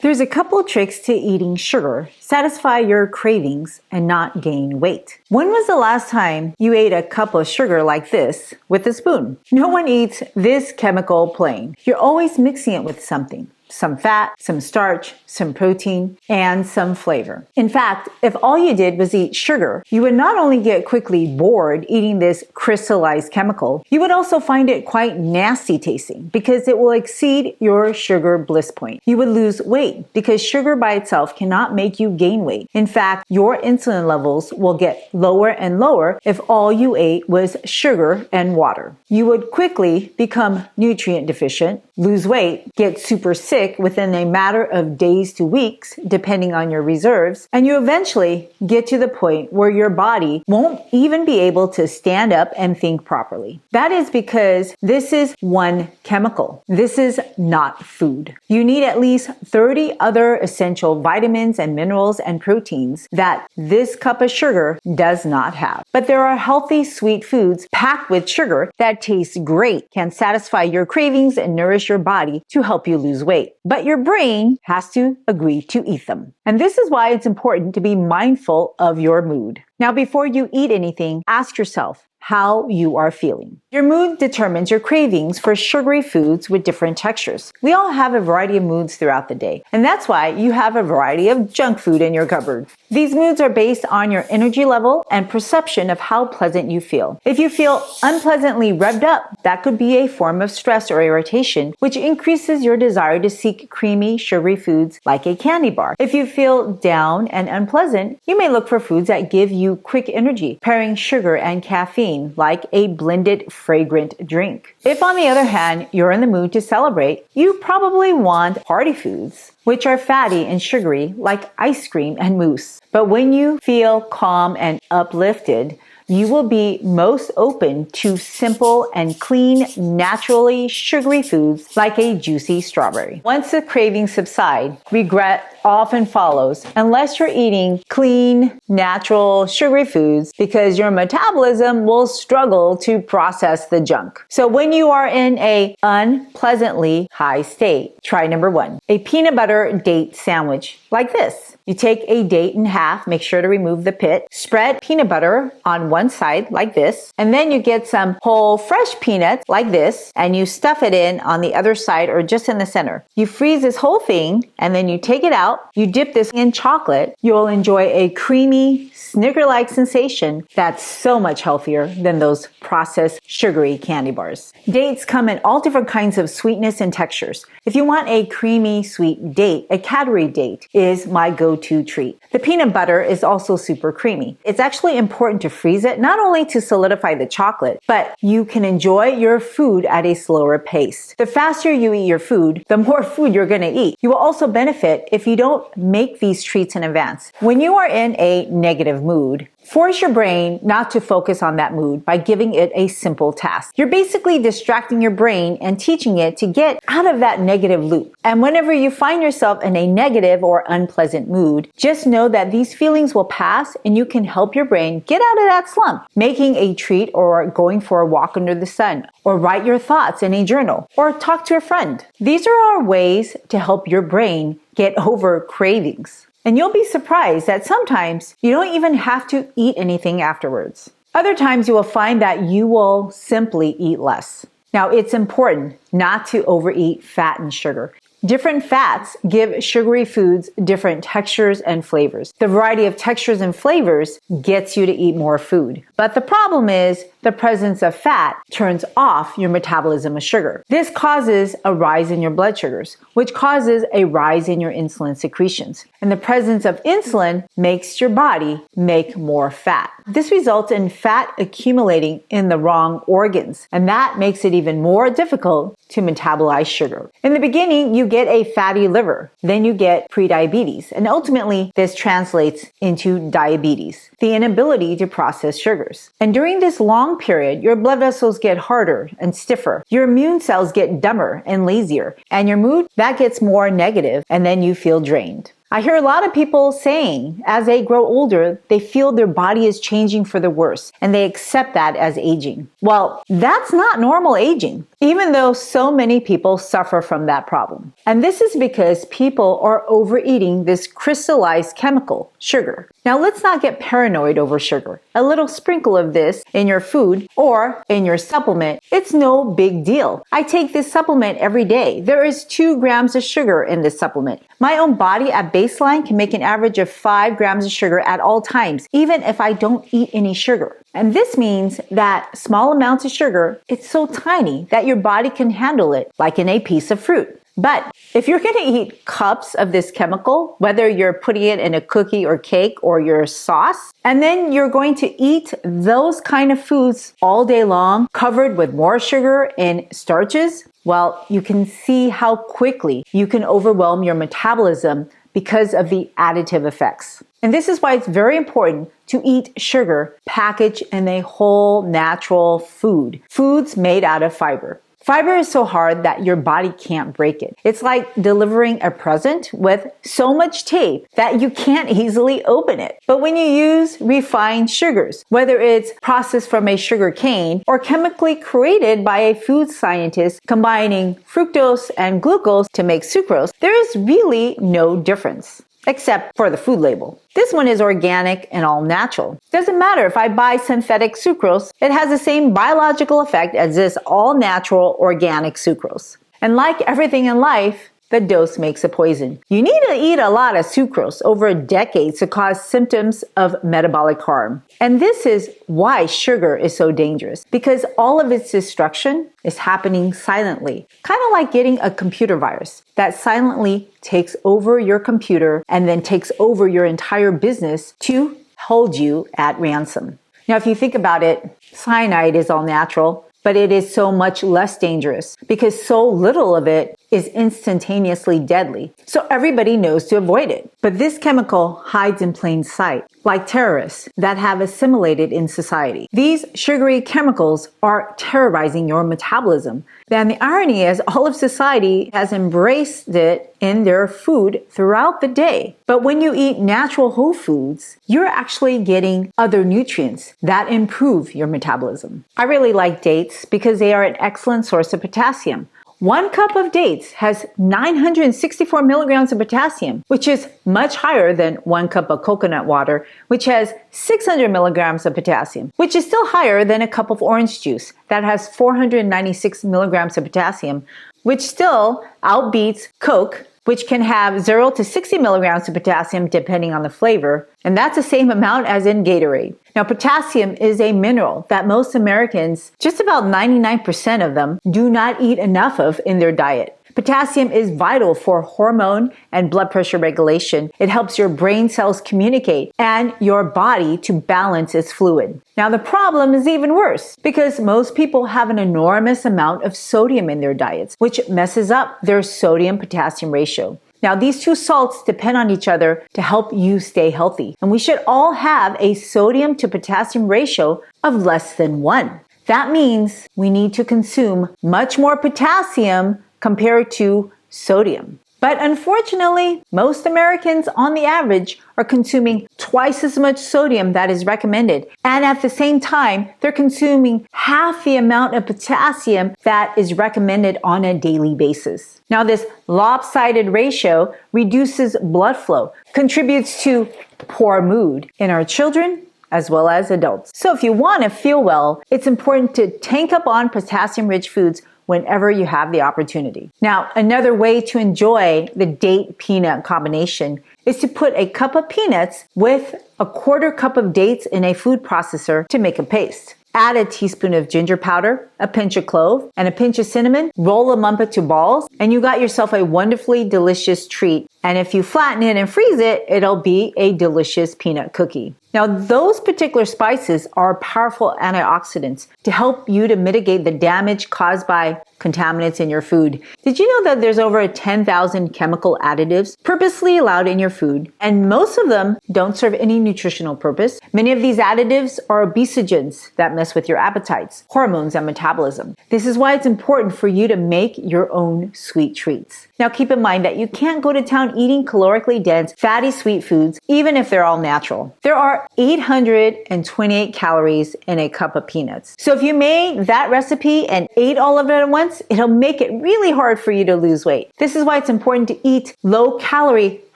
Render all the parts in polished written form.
There's a couple tricks to eating sugar, satisfy your cravings, and not gain weight. When was the last time you ate a cup of sugar like this with a spoon? No one eats this chemical plain. You're always mixing it with something. Some fat, some starch, some protein, and some flavor. In fact, if all you did was eat sugar, you would not only get quickly bored eating this crystallized chemical, you would also find it quite nasty tasting because it will exceed your sugar bliss point. You would lose weight because sugar by itself cannot make you gain weight. In fact, your insulin levels will get lower and lower if all you ate was sugar and water. You would quickly become nutrient deficient, lose weight, get super sick within a matter of days to weeks, depending on your reserves, and you eventually get to the point where your body won't even be able to stand up and think properly. That is because this is one chemical. This is not food. You need at least 30 other essential vitamins and minerals and proteins that this cup of sugar does not have. But there are healthy, sweet foods packed with sugar that taste great, can satisfy your cravings and nourish your body to help you lose weight. But your brain has to agree to eat them. And this is why it's important to be mindful of your mood. Now, before you eat anything, ask yourself how you are feeling. Your mood determines your cravings for sugary foods with different textures. We all have a variety of moods throughout the day, and that's why you have a variety of junk food in your cupboard. These moods are based on your energy level and perception of how pleasant you feel. If you feel unpleasantly revved up, that could be a form of stress or irritation, which increases your desire to seek creamy, sugary foods like a candy bar. If you feel down and unpleasant, you may look for foods that give you quick energy, pairing sugar and caffeine like a blended fragrant drink. If, on the other hand, you're in the mood to celebrate, you probably want party foods, which are fatty and sugary like ice cream and mousse. But when you feel calm and uplifted, you will be most open to simple and clean, naturally sugary foods like a juicy strawberry. Once the cravings subside, regret often follows unless you're eating clean, natural, sugary foods because your metabolism will struggle to process the junk. So when you are in a unpleasantly high state, try number 1, a peanut butter date sandwich like this. You take a date in half, make sure to remove the pit, spread peanut butter on one side like this, and then you get some whole fresh peanuts like this, and you stuff it in on the other side or just in the center. You freeze this whole thing, and then you take it out, you dip this in chocolate, you'll enjoy a creamy, Snicker-like sensation that's so much healthier than those processed sugary candy bars. Dates come in all different kinds of sweetness and textures. If you want a creamy, sweet date, a Khadrawy Date is my go-to treat. The peanut butter is also super creamy. It's actually important to freeze it, not only to solidify the chocolate, but you can enjoy your food at a slower pace. The faster you eat your food, the more food you're going to eat. You will also benefit if you don't make these treats in advance. When you are in a negative mood, force your brain not to focus on that mood by giving it a simple task. You're basically distracting your brain and teaching it to get out of that negative loop. And whenever you find yourself in a negative or unpleasant mood, just know that these feelings will pass and you can help your brain get out of that slump. Making a treat or going for a walk under the sun, or write your thoughts in a journal, or talk to a friend. These are our ways to help your brain get over cravings. And you'll be surprised that sometimes you don't even have to eat anything afterwards. Other times you will find that you will simply eat less. Now, it's important not to overeat fat and sugar. Different fats give sugary foods different textures and flavors. The variety of textures and flavors gets you to eat more food. But the problem is the presence of fat turns off your metabolism of sugar. This causes a rise in your blood sugars, which causes a rise in your insulin secretions. And the presence of insulin makes your body make more fat. This results in fat accumulating in the wrong organs, and that makes it even more difficult to metabolize sugar. In the beginning, you get a fatty liver, then you get prediabetes, and ultimately this translates into diabetes, the inability to process sugars. And during this long period, your blood vessels get harder and stiffer, your immune cells get dumber and lazier, and your mood, that gets more negative, and then you feel drained. I hear a lot of people saying as they grow older, they feel their body is changing for the worse, and they accept that as aging. Well, that's not normal aging. even though so many people suffer from that problem. And this is because people are overeating this crystallized chemical, sugar. Now let's not get paranoid over sugar. A little sprinkle of this in your food or in your supplement, it's no big deal. I take this supplement every day. There is 2 grams of sugar in this supplement. My own body at baseline can make an average of 5 grams of sugar at all times, even if I don't eat any sugar. And this means that small amounts of sugar, it's so tiny that your body can handle it like in a piece of fruit. But if you're going to eat cups of this chemical, whether you're putting it in a cookie or cake or your sauce, and then you're going to eat those kind of foods all day long, covered with more sugar and starches, well, you can see how quickly you can overwhelm your metabolism because of the additive effects. And this is why it's very important to eat sugar packaged in a whole natural food, foods made out of fiber. Fiber is so hard that your body can't break it. It's like delivering a present with so much tape that you can't easily open it. But when you use refined sugars, whether it's processed from a sugar cane or chemically created by a food scientist combining fructose and glucose to make sucrose, there is really no difference. Except for the food label. This one is organic and all natural. Doesn't matter if I buy synthetic sucrose, it has the same biological effect as this all natural organic sucrose. And like everything in life, the dose makes a poison. You need to eat a lot of sucrose over a decade to cause symptoms of metabolic harm. And this is why sugar is so dangerous, because all of its destruction is happening silently. Kind of like getting a computer virus that silently takes over your computer and then takes over your entire business to hold you at ransom. Now, if you think about it, cyanide is all natural, but it is so much less dangerous because so little of it is instantaneously deadly. So everybody knows to avoid it. But this chemical hides in plain sight, like terrorists that have assimilated in society. These sugary chemicals are terrorizing your metabolism. And the irony is all of society has embraced it in their food throughout the day. But when you eat natural whole foods, you're actually getting other nutrients that improve your metabolism. I really like dates because they are an excellent source of potassium. 1 cup of dates has 964 milligrams of potassium, which is much higher than 1 cup of coconut water, which has 600 milligrams of potassium, which is still higher than a cup of orange juice that has 496 milligrams of potassium, which still outbeats Coke, which can have 0 to 60 milligrams of potassium depending on the flavor, and that's the same amount as in Gatorade. Now, potassium is a mineral that most Americans, just about 99% of them, do not eat enough of in their diet. Potassium is vital for hormone and blood pressure regulation. It helps your brain cells communicate and your body to balance its fluid. Now, the problem is even worse because most people have an enormous amount of sodium in their diets, which messes up their sodium-potassium ratio. Now, these 2 salts depend on each other to help you stay healthy. And we should all have a sodium to potassium ratio of less than 1. That means we need to consume much more potassium compared to sodium. But unfortunately, most Americans on the average are consuming twice as much sodium that is recommended. And at the same time, they're consuming half the amount of potassium that is recommended on a daily basis. Now, this lopsided ratio reduces blood flow, contributes to poor mood in our children as well as adults. So if you want to feel well, it's important to tank up on potassium-rich foods whenever you have the opportunity. Now, another way to enjoy the date peanut combination is to put a cup of peanuts with a 1/4 cup of dates in a food processor to make a paste. Add a teaspoon of ginger powder, a pinch of clove, and a pinch of cinnamon. Roll them up into balls, and you got yourself a wonderfully delicious treat. And if you flatten it and freeze it, it'll be a delicious peanut cookie. Now, those particular spices are powerful antioxidants to help you to mitigate the damage caused by contaminants in your food. Did you know that there's over 10,000 chemical additives purposely allowed in your food, and most of them don't serve any nutritional purpose? Many of these additives are obesogens that mess with your appetites, hormones, and metabolism. This is why it's important for you to make your own sweet treats. Now keep in mind that you can't go to town eating calorically dense, fatty sweet foods, even if they're all natural. There are 828 calories in a cup of peanuts. So if you made that recipe and ate all of it at once, it'll make it really hard for you to lose weight. This is why it's important to eat low-calorie,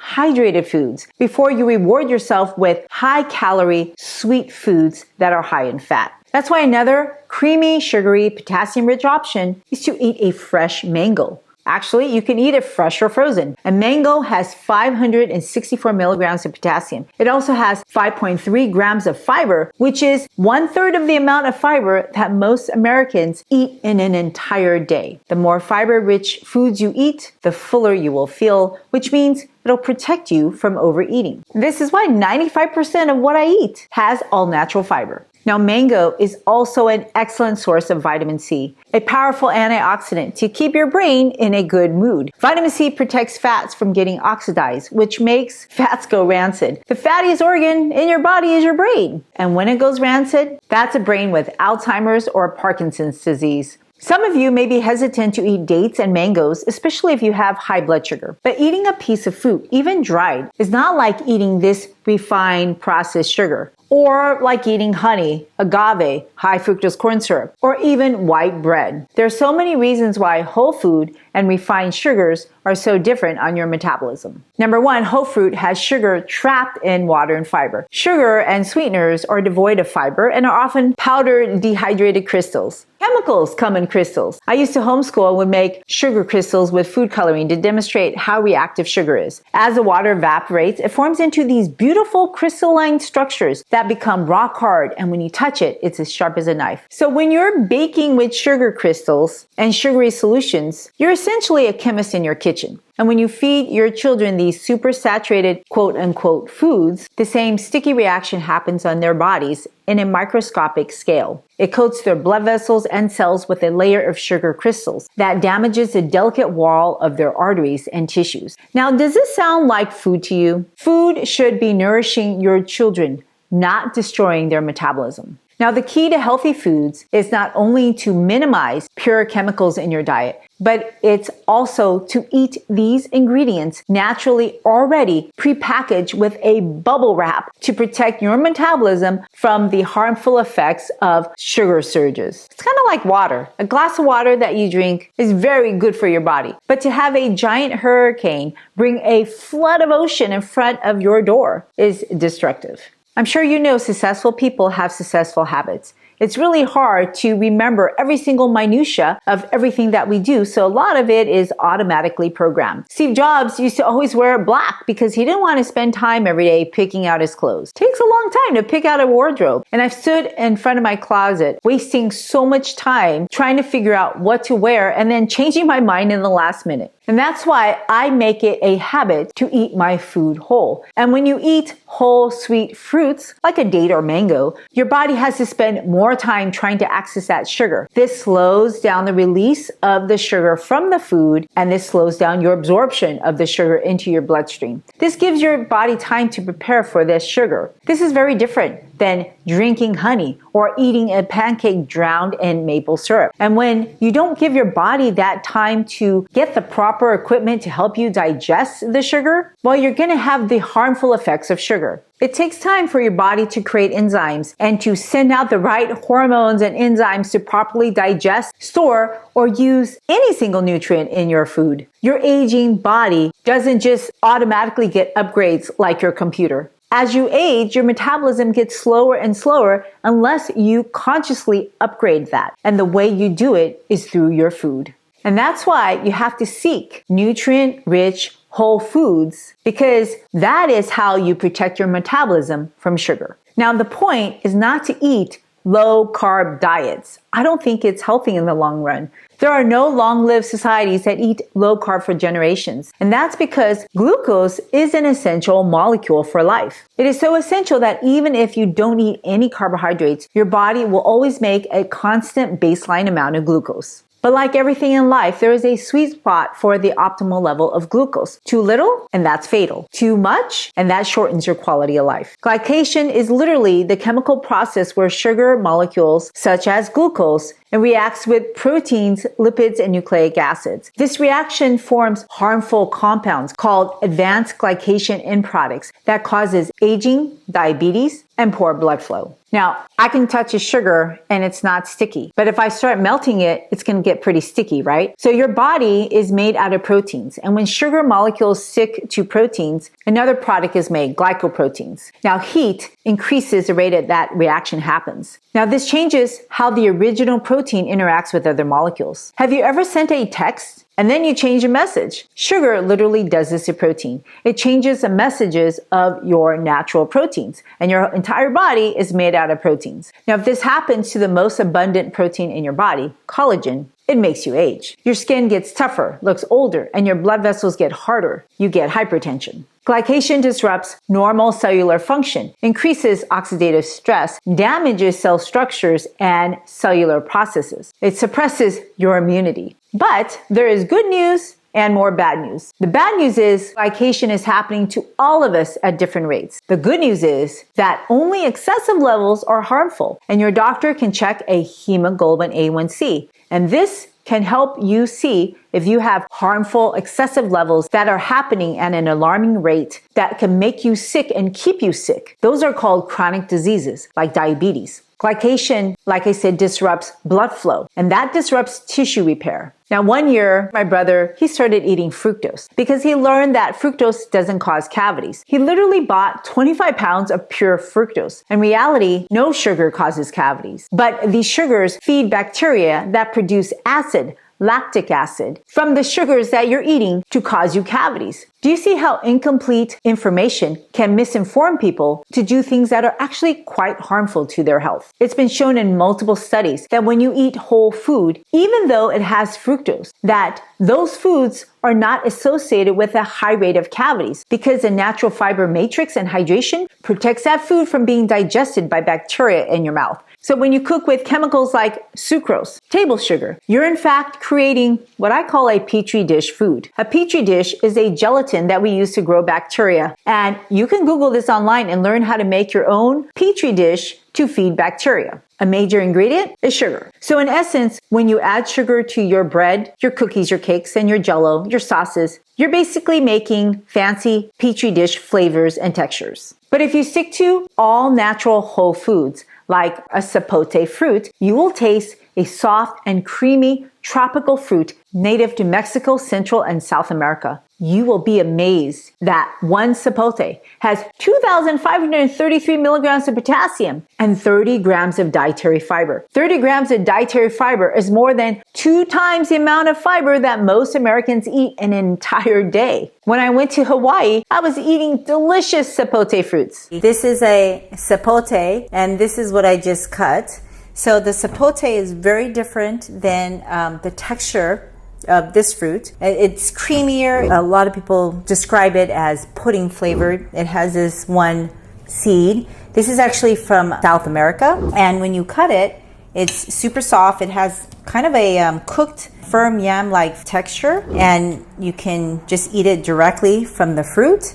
hydrated foods before you reward yourself with high-calorie, sweet foods that are high in fat. That's why another creamy, sugary, potassium-rich option is to eat a fresh mango. Actually, you can eat it fresh or frozen. A mango has 564 milligrams of potassium. It also has 5.3 grams of fiber, which is 1/3 of the amount of fiber that most Americans eat in an entire day. The more fiber-rich foods you eat, the fuller you will feel, which means it'll protect you from overeating. This is why 95% of what I eat has all natural fiber. Now, mango is also an excellent source of vitamin C, a powerful antioxidant to keep your brain in a good mood. Vitamin C protects fats from getting oxidized, which makes fats go rancid. The fattiest organ in your body is your brain. And when it goes rancid, that's a brain with Alzheimer's or Parkinson's disease. Some of you may be hesitant to eat dates and mangoes, especially if you have high blood sugar. But eating a piece of fruit, even dried, is not like eating this refined processed sugar, or like eating honey, agave, high fructose corn syrup, or even white bread. There are so many reasons why whole food and refined sugars are so different on your metabolism. Number one, whole fruit has sugar trapped in water and fiber. Sugar and sweeteners are devoid of fiber and are often powdered dehydrated crystals. Chemicals come in crystals. I used to homeschool and would make sugar crystals with food coloring to demonstrate how reactive sugar is. As the water evaporates, it forms into these beautiful crystalline structures that become rock hard, and when you touch it, it's as sharp as a knife. So when you're baking with sugar crystals and sugary solutions, you're essentially a chemist in your kitchen. And when you feed your children these super saturated quote unquote foods, the same sticky reaction happens on their bodies in a microscopic scale. It coats their blood vessels and cells with a layer of sugar crystals that damages the delicate wall of their arteries and tissues. Now, does this sound like food to you? Food should be nourishing your children, not destroying their metabolism. Now, the key to healthy foods is not only to minimize pure chemicals in your diet, but it's also to eat these ingredients naturally already prepackaged with a bubble wrap to protect your metabolism from the harmful effects of sugar surges. It's kind of like water. A glass of water that you drink is very good for your body, but to have a giant hurricane bring a flood of ocean in front of your door is destructive. I'm sure you know successful people have successful habits. It's really hard to remember every single minutia of everything that we do, so a lot of it is automatically programmed. Steve Jobs used to always wear black because he didn't want to spend time every day picking out his clothes. It takes a long time to pick out a wardrobe, and I've stood in front of my closet wasting so much time trying to figure out what to wear and then changing my mind in the last minute. And that's why I make it a habit to eat my food whole. And when you eat whole sweet fruits, like a date or mango, your body has to spend more time trying to access that sugar. This slows down the release of the sugar from the food, and this slows down your absorption of the sugar into your bloodstream. This gives your body time to prepare for this sugar. This is very different than drinking honey or eating a pancake drowned in maple syrup. And when you don't give your body that time to get the proper equipment to help you digest the sugar, well, you're going to have the harmful effects of sugar. It takes time for your body to create enzymes and to send out the right hormones and enzymes to properly digest, store, or use any single nutrient in your food. Your aging body doesn't just automatically get upgrades like your computer. As you age, your metabolism gets slower and slower unless you consciously upgrade that. And the way you do it is through your food. And that's why you have to seek nutrient-rich whole foods, because that is how you protect your metabolism from sugar. Now, the point is not to eat low-carb diets. I don't think it's healthy in the long run. There are no long-lived societies that eat low-carb for generations. And that's because glucose is an essential molecule for life. It is so essential that even if you don't eat any carbohydrates, your body will always make a constant baseline amount of glucose. But like everything in life, there is a sweet spot for the optimal level of glucose. Too little, and that's fatal. Too much, and that shortens your quality of life. Glycation is literally the chemical process where sugar molecules, such as glucose, and reacts with proteins, lipids, and nucleic acids. This reaction forms harmful compounds called advanced glycation end products that causes aging, diabetes, and poor blood flow. Now, I can touch a sugar and it's not sticky, but if I start melting it, it's going to get pretty sticky, right? So your body is made out of proteins, and when sugar molecules stick to proteins, another product is made, glycoproteins. Now, heat increases the rate at that reaction happens. Now, this changes how the original protein interacts with other molecules. Have you ever sent a text and then you change a message? Sugar literally does this to protein. It changes the messages of your natural proteins, and your entire body is made out of proteins. Now, if this happens to the most abundant protein in your body, collagen, it makes you age. Your skin gets tougher, looks older, and your blood vessels get harder. You get hypertension. Glycation disrupts normal cellular function, increases oxidative stress, damages cell structures and cellular processes. It suppresses your immunity. But there is good news and more bad news. The bad news is glycation is happening to all of us at different rates. The good news is that only excessive levels are harmful, and your doctor can check a hemoglobin A1C. And this can help you see if you have harmful excessive levels that are happening at an alarming rate that can make you sick and keep you sick. Those are called chronic diseases like diabetes. Glycation, like I said, disrupts blood flow, and that disrupts tissue repair. Now, one year, my brother, he started eating fructose because he learned that fructose doesn't cause cavities. He literally bought 25 pounds of pure fructose. In reality, no sugar causes cavities, but these sugars feed bacteria that produce acid, lactic acid, from the sugars that you're eating to cause you cavities. Do you see how incomplete information can misinform people to do things that are actually quite harmful to their health? It's been shown in multiple studies that when you eat whole food, even though it has fructose, that those foods are not associated with a high rate of cavities because the natural fiber matrix and hydration protects that food from being digested by bacteria in your mouth. So when you cook with chemicals like sucrose, table sugar, you're in fact creating what I call a Petri dish food. A Petri dish is a gelatin that we use to grow bacteria. And you can Google this online and learn how to make your own Petri dish to feed bacteria. A major ingredient is sugar. So in essence, when you add sugar to your bread, your cookies, your cakes, and your jello, your sauces, you're basically making fancy Petri dish flavors and textures. But if you stick to all natural whole foods, like a sapote fruit, you will taste a soft and creamy tropical fruit native to Mexico, Central, and South America. You will be amazed that one sapote has 2,533 milligrams of potassium and 30 grams of dietary fiber. 30 grams of dietary fiber is more than 2 times the amount of fiber that most Americans eat in an entire day. When I went to Hawaii, I was eating delicious sapote fruits. This is a sapote, and this is what I just cut. So the sapote is very different than the texture of this fruit. It's creamier. A lot of people describe it as pudding flavored. It has this one seed. This is actually from South America. And when you cut it, it's super soft. It has kind of a cooked, firm yam-like texture. And you can just eat it directly from the fruit.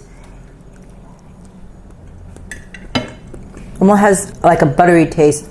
Almost has like a buttery taste,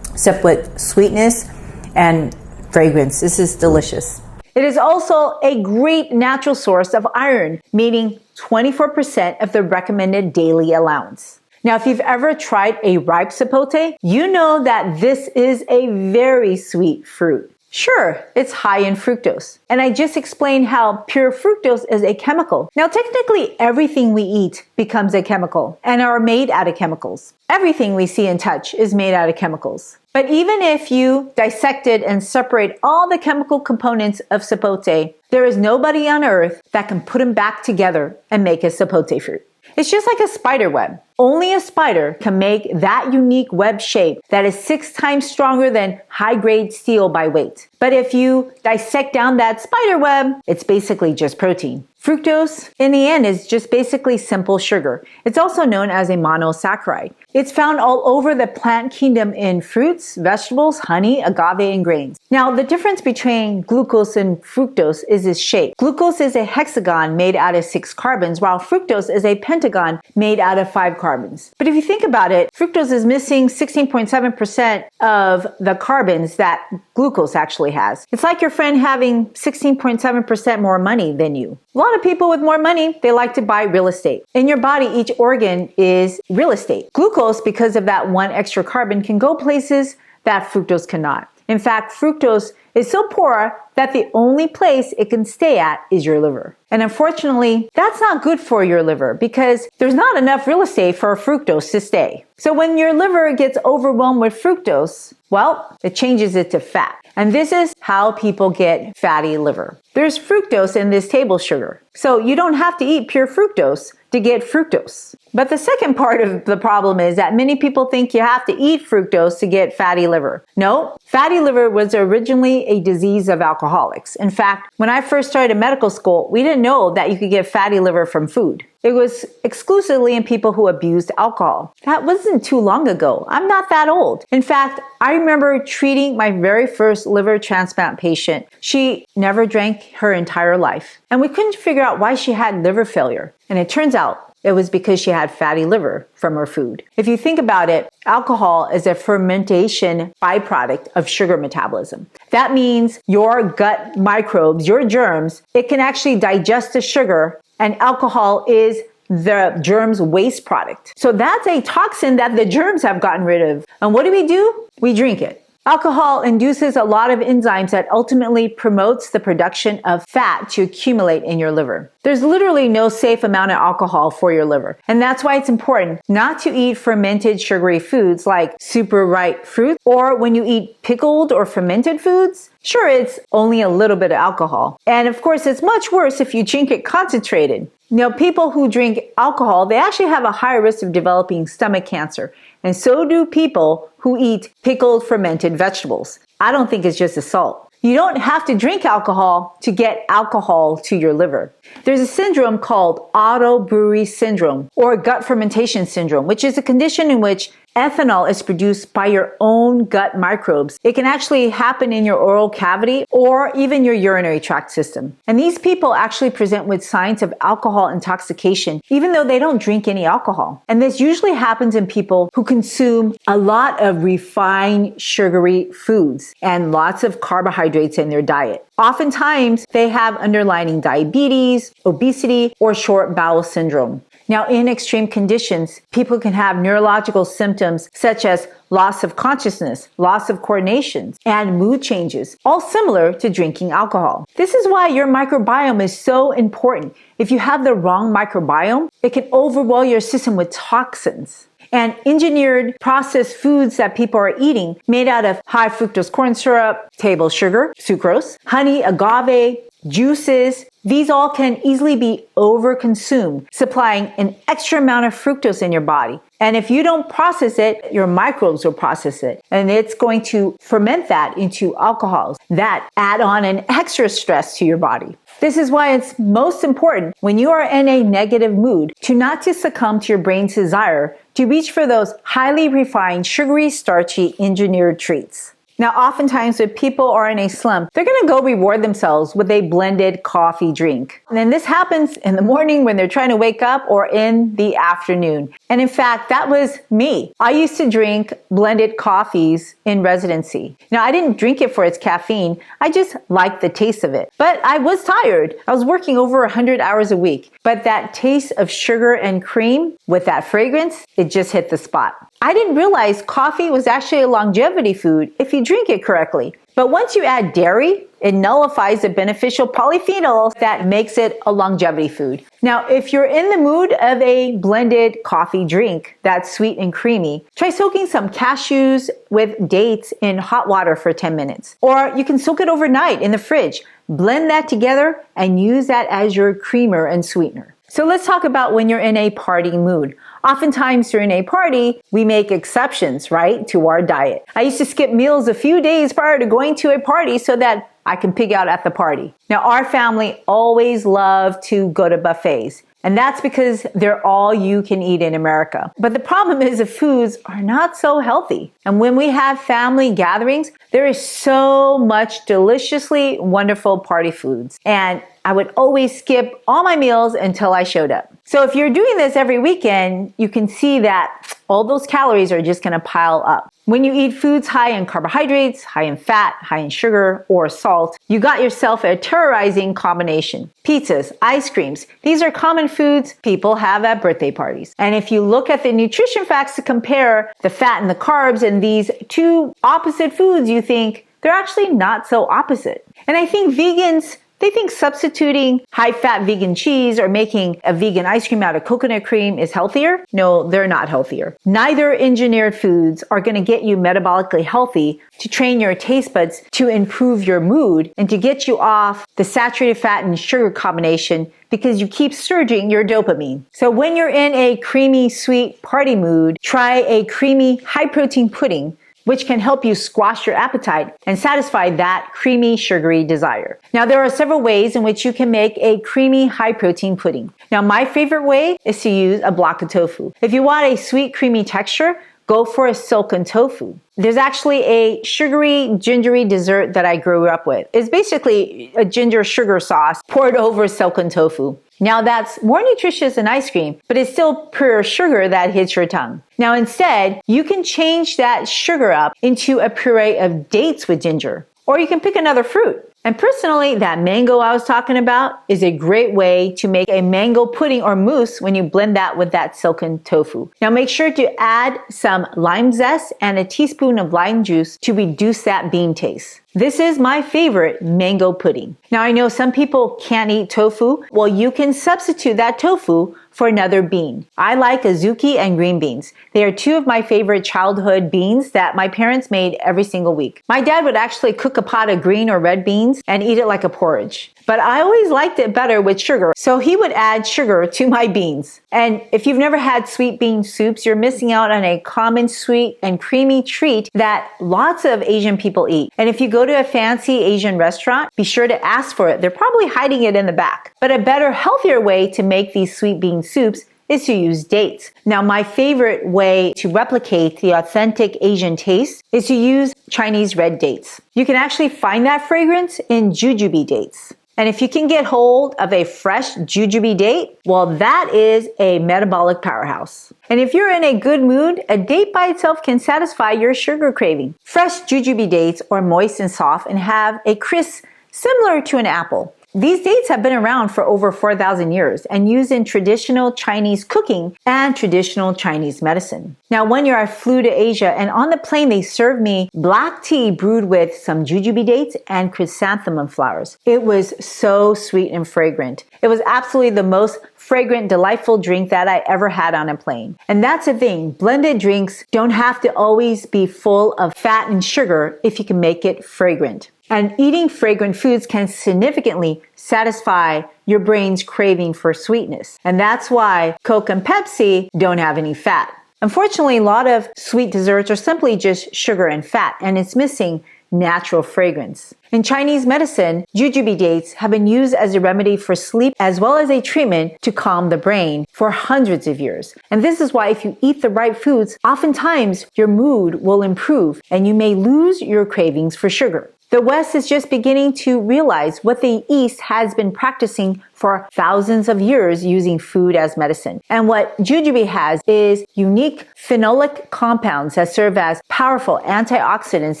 except with sweetness and fragrance. This is delicious. It is also a great natural source of iron, meaning 24% of the recommended daily allowance. Now, if you've ever tried a ripe sapote, you know that this is a very sweet fruit. Sure, it's high in fructose. And I just explained how pure fructose is a chemical. Now, technically, everything we eat becomes a chemical and are made out of chemicals. Everything we see and touch is made out of chemicals. But even if you dissected and separate all the chemical components of sapote, there is nobody on earth that can put them back together and make a sapote fruit. It's just like a spider web. Only a spider can make that unique web shape that is 6 times stronger than high-grade steel by weight. But if you dissect down that spider web, it's basically just protein. Fructose, in the end, is just basically simple sugar. It's also known as a monosaccharide. It's found all over the plant kingdom in fruits, vegetables, honey, agave, and grains. Now, the difference between glucose and fructose is its shape. Glucose is a hexagon made out of 6 carbons, while fructose is a pentagon made out of 5 carbons. But if you think about it, fructose is missing 16.7% of the carbons that glucose actually has. It's like your friend having 16.7% more money than you. A lot of people with more money, they like to buy real estate. In your body, each organ is real estate. Glucose, because of that one extra carbon, can go places that fructose cannot. In fact, fructose is so poor that the only place it can stay at is your liver. And unfortunately, that's not good for your liver because there's not enough real estate for fructose to stay. So when your liver gets overwhelmed with fructose, well, it changes it to fat. And this is how people get fatty liver. There's fructose in this table sugar. So you don't have to eat pure fructose to get fructose. But the second part of the problem is that many people think you have to eat fructose to get fatty liver. No, fatty liver was originally a disease of alcoholics. In fact, when I first started medical school, we didn't know that you could get fatty liver from food. It was exclusively in people who abused alcohol. That wasn't too long ago. I'm not that old. In fact, I remember treating my very first liver transplant patient. She never drank her entire life. And we couldn't figure out why she had liver failure. And it turns out it was because she had fatty liver from her food. If you think about it, alcohol is a fermentation byproduct of sugar metabolism. That means your gut microbes, your germs, it can actually digest the sugar, and alcohol is the germ's waste product. So that's a toxin that the germs have gotten rid of. And what do? We drink it. Alcohol induces a lot of enzymes that ultimately promotes the production of fat to accumulate in your liver. There's literally no safe amount of alcohol for your liver. And that's why it's important not to eat fermented sugary foods like super ripe fruit, or when you eat pickled or fermented foods, sure, it's only a little bit of alcohol. And of course, it's much worse if you drink it concentrated. You know, people who drink alcohol, they actually have a higher risk of developing stomach cancer. And so do people who eat pickled fermented vegetables. I don't think it's just a salt. You don't have to drink alcohol to get alcohol to your liver. There's a syndrome called Brewey syndrome or gut fermentation syndrome, which is a condition in which ethanol is produced by your own gut microbes. It can actually happen in your oral cavity or even your urinary tract system. And these people actually present with signs of alcohol intoxication, even though they don't drink any alcohol. And this usually happens in people who consume a lot of refined sugary foods and lots of carbohydrates in their diet. Oftentimes, they have underlying diabetes, obesity, or short bowel syndrome. Now, in extreme conditions, people can have neurological symptoms such as loss of consciousness, loss of coordination, and mood changes, all similar to drinking alcohol. This is why your microbiome is so important. If you have the wrong microbiome, it can overwhelm your system with toxins. And engineered processed foods that people are eating made out of high fructose corn syrup, table sugar, sucrose, honey, agave, juices, these all can easily be overconsumed, supplying an extra amount of fructose in your body. And if you don't process it, your microbes will process it. And it's going to ferment that into alcohols that add on an extra stress to your body. This is why it's most important when you are in a negative mood not to succumb to your brain's desire to reach for those highly refined, sugary, starchy, engineered treats. Now, oftentimes when people are in a slump, they're going to go reward themselves with a blended coffee drink. And then this happens in the morning when they're trying to wake up or in the afternoon. And in fact, that was me. I used to drink blended coffees in residency. Now, I didn't drink it for its caffeine. I just liked the taste of it. But I was tired. I was working over 100 hours a week. But that taste of sugar and cream with that fragrance, it just hit the spot. I didn't realize coffee was actually a longevity food if you drink it correctly. But once you add dairy, it nullifies the beneficial polyphenols that makes it a longevity food. Now, if you're in the mood of a blended coffee drink that's sweet and creamy, try soaking some cashews with dates in hot water for 10 minutes. Or you can soak it overnight in the fridge. Blend that together and use that as your creamer and sweetener. So let's talk about when you're in a party mood. Oftentimes during a party, we make exceptions, right, to our diet. I used to skip meals a few days prior to going to a party so that I can pig out at the party. Now, our family always loved to go to buffets. And that's because they're all you can eat in America. But the problem is the foods are not so healthy. And when we have family gatherings, there is so much deliciously wonderful party foods. And I would always skip all my meals until I showed up. So if you're doing this every weekend, you can see that all those calories are just going to pile up. When you eat foods high in carbohydrates, high in fat, high in sugar, or salt, you got yourself a terrorizing combination. Pizzas, ice creams, these are common foods people have at birthday parties. And if you look at the nutrition facts to compare the fat and the carbs in these two opposite foods, you think they're actually not so opposite. And I think vegans, they think substituting high-fat vegan cheese or making a vegan ice cream out of coconut cream is healthier. No, they're not healthier. Neither engineered foods are going to get you metabolically healthy to train your taste buds to improve your mood and to get you off the saturated fat and sugar combination because you keep surging your dopamine. So when you're in a creamy, sweet party mood, try a creamy, high-protein pudding, which can help you squash your appetite and satisfy that creamy, sugary desire. Now, there are several ways in which you can make a creamy, high-protein pudding. Now, my favorite way is to use a block of tofu. If you want a sweet, creamy texture, go for a silken tofu. There's actually a sugary, gingery dessert that I grew up with. It's basically a ginger sugar sauce poured over silken tofu. Now that's more nutritious than ice cream, but it's still pure sugar that hits your tongue. Now instead, you can change that sugar up into a puree of dates with ginger, or you can pick another fruit. And personally, that mango I was talking about is a great way to make a mango pudding or mousse when you blend that with that silken tofu. Now make sure to add some lime zest and a teaspoon of lime juice to reduce that bean taste. This is my favorite mango pudding. Now I know some people can't eat tofu. Well, you can substitute that tofu for another bean. I like azuki and green beans. They are two of my favorite childhood beans that my parents made every single week. My dad would actually cook a pot of green or red beans and eat it like a porridge. But I always liked it better with sugar, so he would add sugar to my beans. And if you've never had sweet bean soups, you're missing out on a common sweet and creamy treat that lots of Asian people eat. And if you go to a fancy Asian restaurant, be sure to ask for it. They're probably hiding it in the back. But a better, healthier way to make these sweet bean soups is to use dates. Now, my favorite way to replicate the authentic Asian taste is to use Chinese red dates. You can actually find that fragrance in Jujube Dates. And if you can get hold of a fresh Jujube date, well, that is a metabolic powerhouse. And if you're in a good mood, a date by itself can satisfy your sugar craving. Fresh Jujube dates are moist and soft and have a crisp similar to an apple. These dates have been around for over 4,000 years and used in traditional Chinese cooking and traditional Chinese medicine. Now, one year I flew to Asia and on the plane they served me black tea brewed with some jujube dates and chrysanthemum flowers. It was so sweet and fragrant. It was absolutely the most fragrant, delightful drink that I ever had on a plane. And that's the thing, blended drinks don't have to always be full of fat and sugar if you can make it fragrant. And eating fragrant foods can significantly satisfy your brain's craving for sweetness. And that's why Coke and Pepsi don't have any fat. Unfortunately, a lot of sweet desserts are simply just sugar and fat, and it's missing natural fragrance. In Chinese medicine, jujube dates have been used as a remedy for sleep as well as a treatment to calm the brain for hundreds of years. And this is why if you eat the right foods, oftentimes your mood will improve and you may lose your cravings for sugar. The West is just beginning to realize what the East has been practicing for thousands of years using food as medicine. And what jujube has is unique phenolic compounds that serve as powerful antioxidants,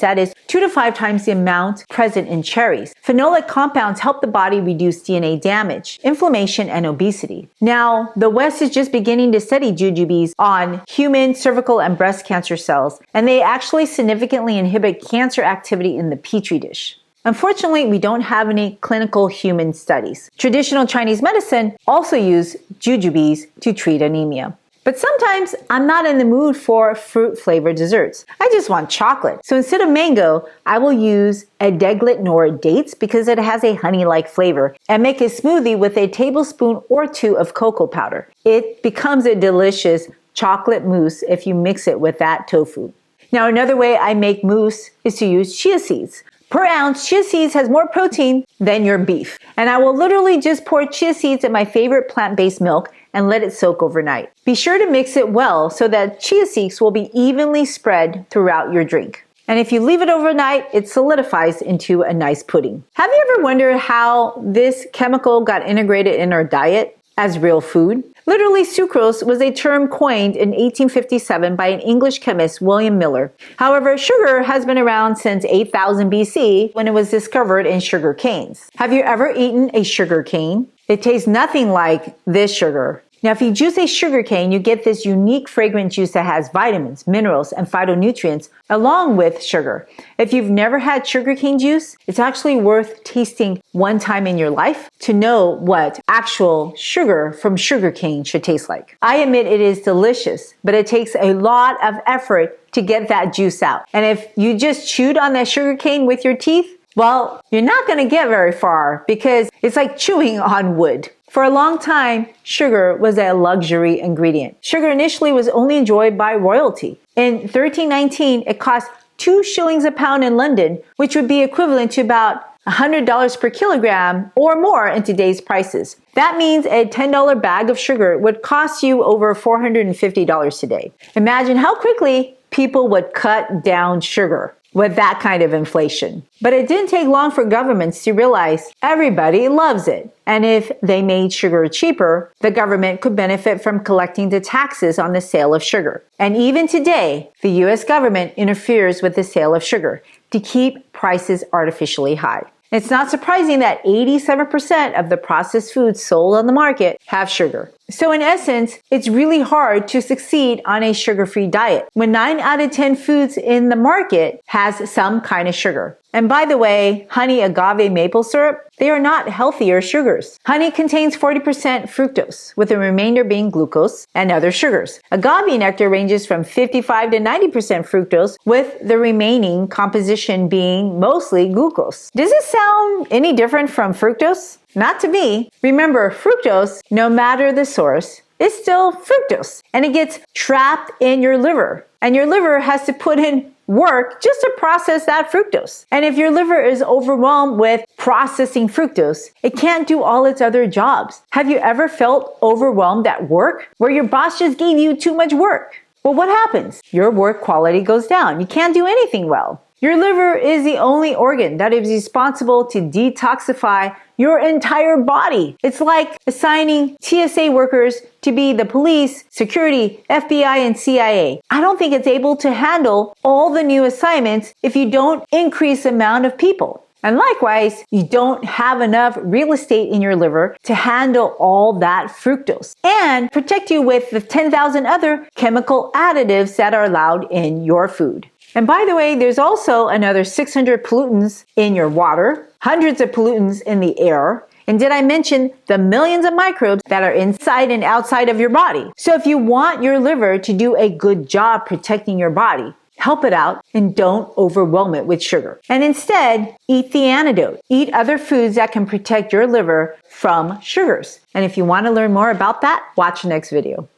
that is 2 to 5 times the amount present in cherries. Phenolic compounds help the body reduce DNA damage, inflammation, and obesity. Now, the West is just beginning to study jujubes on human cervical and breast cancer cells, and they actually significantly inhibit cancer activity in the Petri Dish. Unfortunately, we don't have any clinical human studies. Traditional Chinese medicine also uses jujubes to treat anemia. But sometimes I'm not in the mood for fruit-flavored desserts. I just want chocolate. So instead of mango, I will use a deglet nor dates because it has a honey-like flavor, and make a smoothie with a tablespoon or 2 of cocoa powder. It becomes a delicious chocolate mousse if you mix it with that tofu. Now, another way I make mousse is to use chia seeds. Per ounce, chia seeds has more protein than your beef. And I will literally just pour chia seeds in my favorite plant-based milk and let it soak overnight. Be sure to mix it well so that chia seeds will be evenly spread throughout your drink. And if you leave it overnight, it solidifies into a nice pudding. Have you ever wondered how this chemical got integrated in our diet as real food? Literally, sucrose was a term coined in 1857 by an English chemist, William Miller. However, sugar has been around since 8000 BC when it was discovered in sugar canes. Have you ever eaten a sugar cane? It tastes nothing like this sugar. Now, if you juice a sugar cane, you get this unique fragrant juice that has vitamins, minerals, and phytonutrients along with sugar. If you've never had sugarcane juice, it's actually worth tasting one time in your life to know what actual sugar from sugarcane should taste like. I admit it is delicious, but it takes a lot of effort to get that juice out. And if you just chewed on that sugarcane with your teeth, well, you're not going to get very far because it's like chewing on wood. For a long time, sugar was a luxury ingredient. Sugar initially was only enjoyed by royalty. In 1319, it cost 2 shillings a pound in London, which would be equivalent to about $100 per kilogram or more in today's prices. That means a $10 bag of sugar would cost you over $450 today. Imagine how quickly people would cut down sugar with that kind of inflation. But it didn't take long for governments to realize everybody loves it. And if they made sugar cheaper, the government could benefit from collecting the taxes on the sale of sugar. And even today, the US government interferes with the sale of sugar to keep prices artificially high. It's not surprising that 87% of the processed foods sold on the market have sugar. So in essence, it's really hard to succeed on a sugar-free diet when 9 out of 10 foods in the market has some kind of sugar. And by the way, honey, agave, maple syrup, they are not healthier sugars. Honey contains 40% fructose, with the remainder being glucose and other sugars. Agave nectar ranges from 55 to 90% fructose, with the remaining composition being mostly glucose. Does it sound any different from fructose? Not to me. Remember, fructose, no matter the source, is still fructose, and it gets trapped in your liver. And your liver has to put in work just to process that fructose. And if your liver is overwhelmed with processing fructose, it can't do all its other jobs. Have you ever felt overwhelmed at work where your boss just gave you too much work? Well, what happens? Your work quality goes down. You can't do anything well. Your liver is the only organ that is responsible to detoxify your entire body. It's like assigning TSA workers to be the police, security, FBI, and CIA. I don't think it's able to handle all the new assignments if you don't increase the amount of people. And likewise, you don't have enough real estate in your liver to handle all that fructose and protect you with the 10,000 other chemical additives that are allowed in your food. And by the way, there's also another 600 pollutants in your water, hundreds of pollutants in the air, and did I mention the millions of microbes that are inside and outside of your body? So if you want your liver to do a good job protecting your body, help it out and don't overwhelm it with sugar. And instead, eat the antidote. Eat other foods that can protect your liver from sugars. And if you want to learn more about that, watch the next video.